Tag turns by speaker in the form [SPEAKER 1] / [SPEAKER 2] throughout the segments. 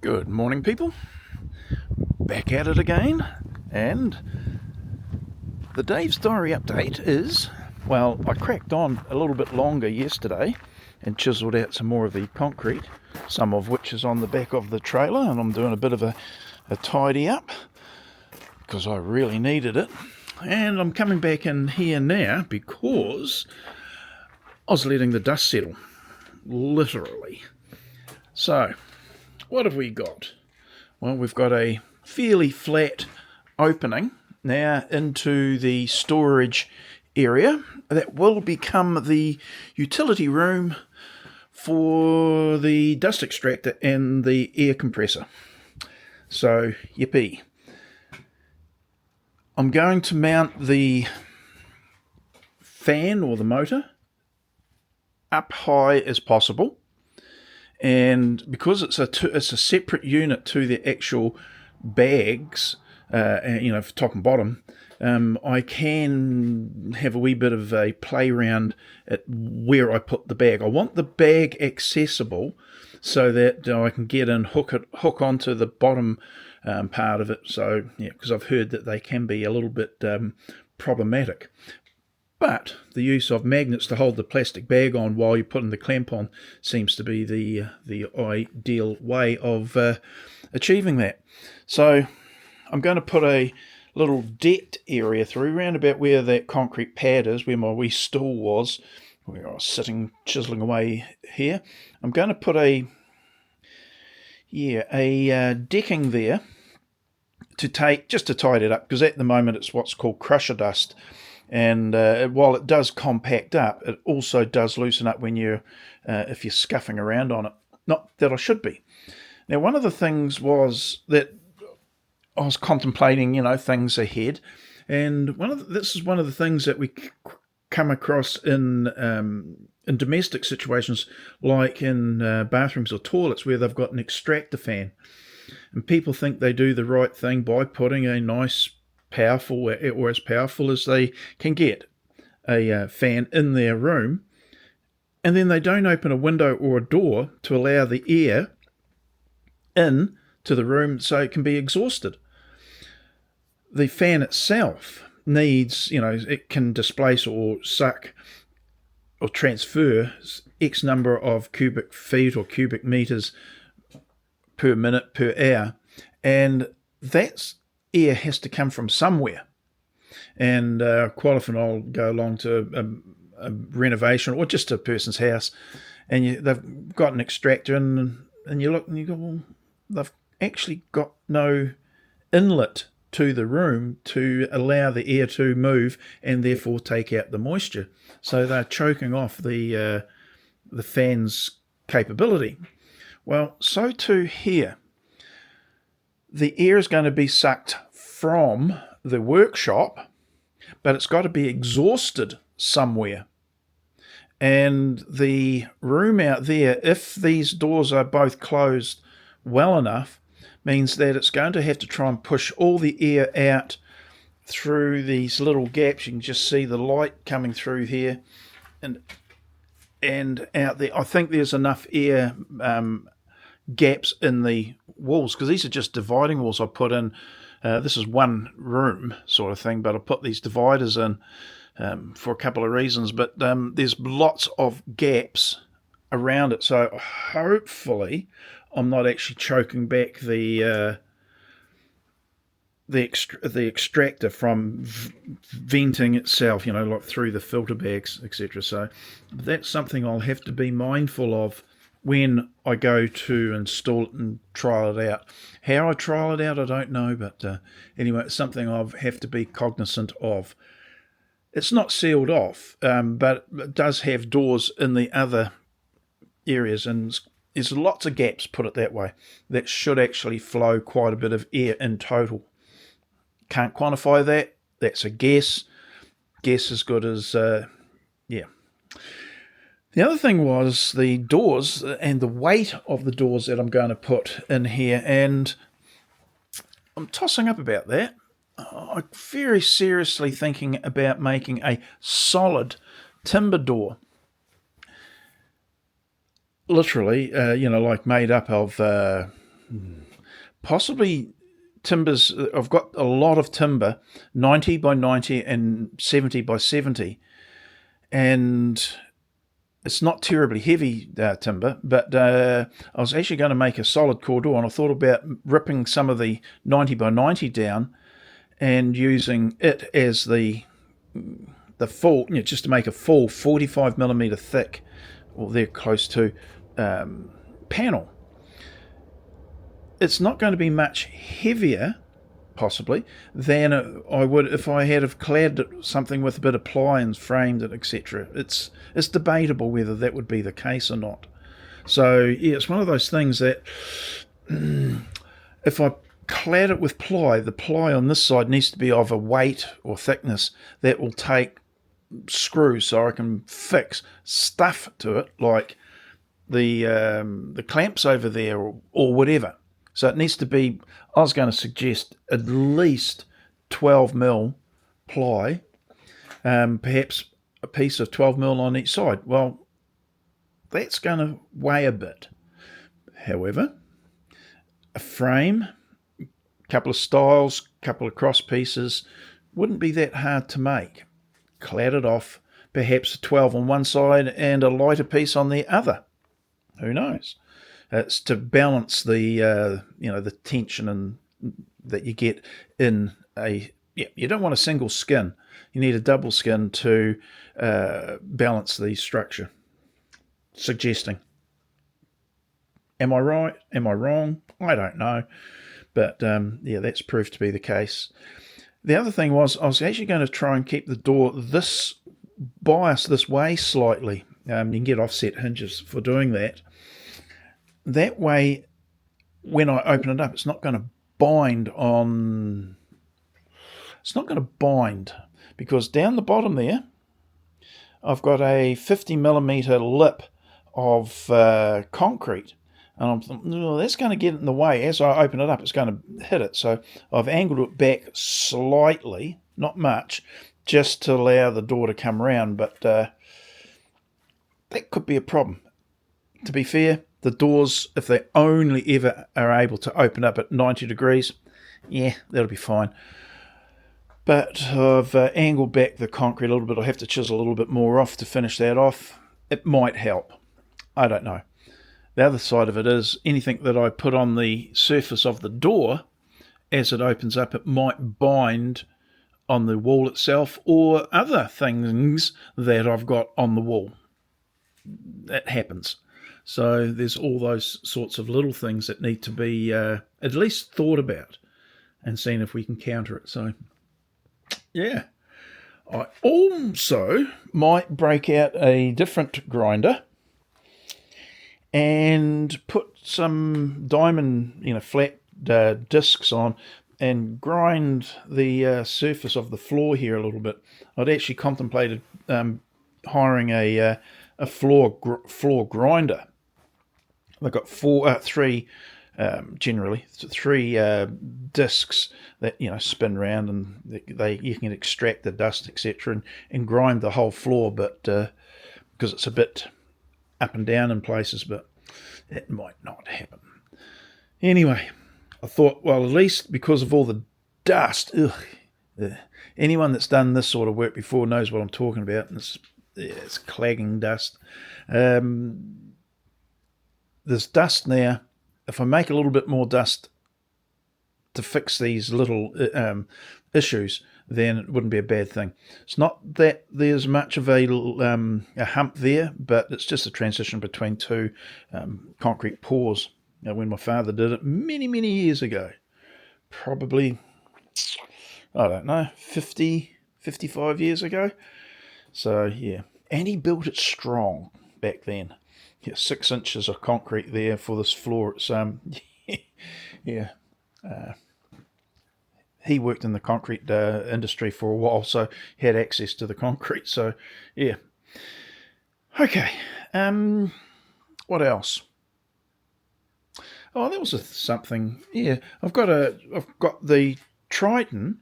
[SPEAKER 1] Good morning, people. Back at it again, and the Dave's Diary update is, well, I cracked on a little bit longer yesterday and chiselled out some more of the concrete, some of which is on the back of the trailer, and I'm doing a bit of a tidy up because I really needed it. And I'm coming back in here now because I was letting the dust settle, literally. So, what have we got? Well, we've got a fairly flat opening now into the storage area that will become the utility room for the dust extractor and the air compressor. So, yippee. I'm going to mount the fan or the motor up high as possible. And because it's a separate unit to the actual bags, for top and bottom, I can have a wee bit of a play around at where I put the bag. I want the bag accessible so that I can get in, hook onto the bottom part of it. So yeah, because I've heard that they can be a little bit problematic. But the use of magnets to hold the plastic bag on while you're putting the clamp on seems to be the ideal way of achieving that. So I'm going to put a little decked area through, round about where that concrete pad is, where my wee stool was, where I was sitting chiseling away here. I'm going to put a decking there to tidy it up, because at the moment it's what's called crusher dust. And while it does compact up, it also does loosen up when if you're scuffing around on it. Not that I should be. Now, one of the things was that I was contemplating, things ahead, and this is one of the things that we come across in domestic situations, like in bathrooms or toilets, where they've got an extractor fan, and people think they do the right thing by putting a nice, powerful, or as powerful as they can get, a fan in their room, and then they don't open a window or a door to allow the air in to the room so it can be exhausted. The fan itself needs, it can displace or suck or transfer X number of cubic feet or cubic meters per minute per hour, and that's air has to come from somewhere. And quite often I'll go along to a renovation or just a person's house, and they've got an extractor, and you look and you go, well, they've actually got no inlet to the room to allow the air to move and therefore take out the moisture. So they're choking off the fan's capability. Well, so too here. The air is going to be sucked from the workshop, but it's got to be exhausted somewhere. And the room out there, if these doors are both closed well enough, means that it's going to have to try and push all the air out through these little gaps. You can just see the light coming through here and out there. I think there's enough air gaps in the walls, because these are just dividing walls I put in. This is one room sort of thing, but I put these dividers in for a couple of reasons. But there's lots of gaps around it, so hopefully I'm not actually choking back the extractor from venting itself, like through the filter bags, etc. So that's something I'll have to be mindful of when I go to install it and trial it out. How I trial it out, I don't know, but anyway, it's something I'll have to be cognizant of. It's not sealed off, but it does have doors in the other areas, and there's lots of gaps, put it that way, that should actually flow quite a bit of air in total. Can't quantify that. That's a guess. Guess as good as, yeah. The other thing was the doors and the weight of the doors that I'm going to put in here, and I'm tossing up about that. I'm very seriously thinking about making a solid timber door. Literally, like made up of Possibly timbers. I've got a lot of timber, 90 by 90 and 70 by 70, and it's not terribly heavy timber, but I was actually going to make a solid core door, and I thought about ripping some of the 90 by 90 down and using it as the full, just to make a full 45 millimeter thick, or they're close to, panel. It's not going to be much heavier, possibly, than I would if I had have clad something with a bit of ply and framed it, etc. It's debatable whether that would be the case or not. So yeah, it's one of those things that if I clad it with ply, the ply on this side needs to be of a weight or thickness that will take screws, so I can fix stuff to it, like the clamps over there, or whatever. So it needs to be, I was going to suggest at least 12 mil ply, perhaps a piece of 12 mil on each side. Well, that's going to weigh a bit. However, a frame, a couple of styles, a couple of cross pieces wouldn't be that hard to make. Clad it off, perhaps a 12 on one side and a lighter piece on the other. Who knows? It's to balance the the tension and that you get in a. Yeah, you don't want a single skin. You need a double skin to balance the structure. Suggesting. Am I right? Am I wrong? I don't know. But that's proved to be the case. The other thing was I was actually going to try and keep the door biased this way slightly. You can get offset hinges for doing that. That way, when I open it up, it's not going to bind on. It's not going to bind because down the bottom there, I've got a 50 millimeter lip of concrete, and I'm thinking, well, that's going to get in the way. As I open it up, it's going to hit it. So I've angled it back slightly, not much, just to allow the door to come around. But that could be a problem. To be fair, the doors, if they only ever are able to open up at 90 degrees, yeah, that'll be fine. But I've angled back the concrete a little bit. I'll have to chisel a little bit more off to finish that off. It might help. I don't know. The other side of it is anything that I put on the surface of the door as it opens up, it might bind on the wall itself or other things that I've got on the wall. That happens. So there's all those sorts of little things that need to be at least thought about and seen if we can counter it. So, yeah. I also might break out a different grinder and put some diamond, flat discs on and grind the surface of the floor here a little bit. I'd actually contemplated hiring a floor grinder. They've got three discs that spin round, and you can extract the dust, etc., and grind the whole floor. But because it's a bit up and down in places, but that might not happen. Anyway, I thought, well, at least because of all the dust, anyone that's done this sort of work before knows what I'm talking about. And it's clagging dust. There's dust now. If I make a little bit more dust to fix these little issues, then it wouldn't be a bad thing. It's not that there's much of a hump there, but it's just a transition between two concrete pours. When my father did it many, many years ago, probably, I don't know, 50, 55 years ago. So, yeah. And he built it strong back then. 6 inches of concrete there for this floor. It's yeah. He worked in the concrete industry for a while, so he had access to the concrete. So yeah. Okay. What else? Oh, there was something. Yeah, I've got the Triton.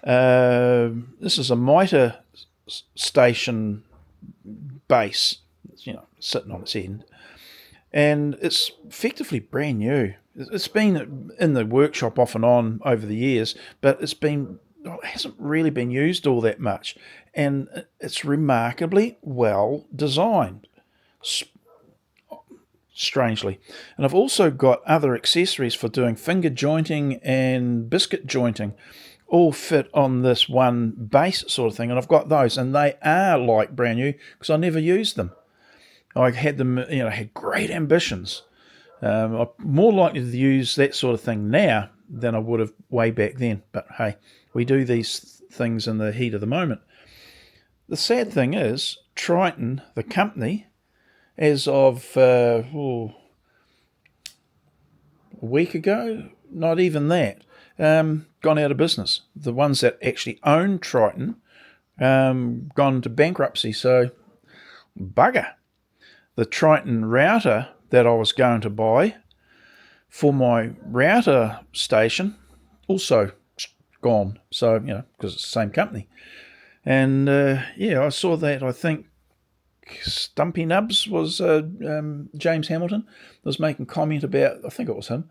[SPEAKER 1] This is a mitre station base. Sitting on its end, and it's effectively brand new. It's been in the workshop off and on over the years, but it hasn't really been used all that much, and it's remarkably well designed, strangely. And I've also got other accessories for doing finger jointing and biscuit jointing, all fit on this one base sort of thing, and I've got those, and they are like brand new because I never used them. I had them, had great ambitions. I'm more likely to use that sort of thing now than I would have way back then. But hey, we do these things in the heat of the moment. The sad thing is, Triton, the company, as of a week ago, not even that, gone out of business. The ones that actually own Triton gone into bankruptcy. So, bugger. The Triton router that I was going to buy for my router station also gone. So, because it's the same company. And I saw that. I think Stumpy Nubs was James Hamilton was making comment about, I think it was him,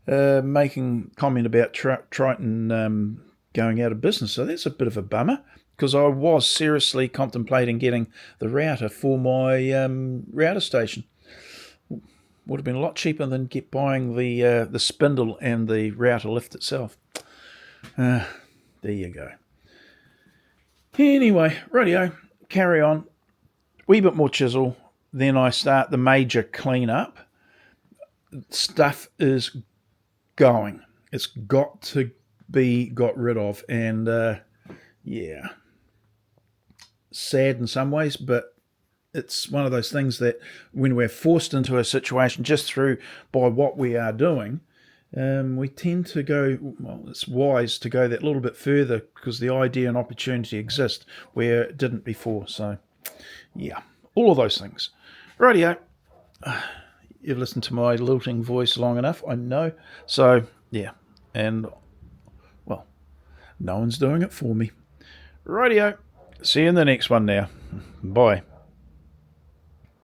[SPEAKER 1] making comment about Triton going out of business. So that's a bit of a bummer, because I was seriously contemplating getting the router for my router station. Would have been a lot cheaper than buying the spindle and the router lift itself. There you go. Anyway, radio, carry on. Wee bit more chisel, then I start the major cleanup. Stuff is going. It's got to be got rid of, and sad in some ways, but it's one of those things that when we're forced into a situation just by what we are doing, we tend to go, well, it's wise to go that little bit further because the idea and opportunity exist where it didn't before. So, yeah, all of those things. Radio, you've listened to my lilting voice long enough, I know. So, yeah, and, well, no one's doing it for me. Radio, see you in the next one now. Bye.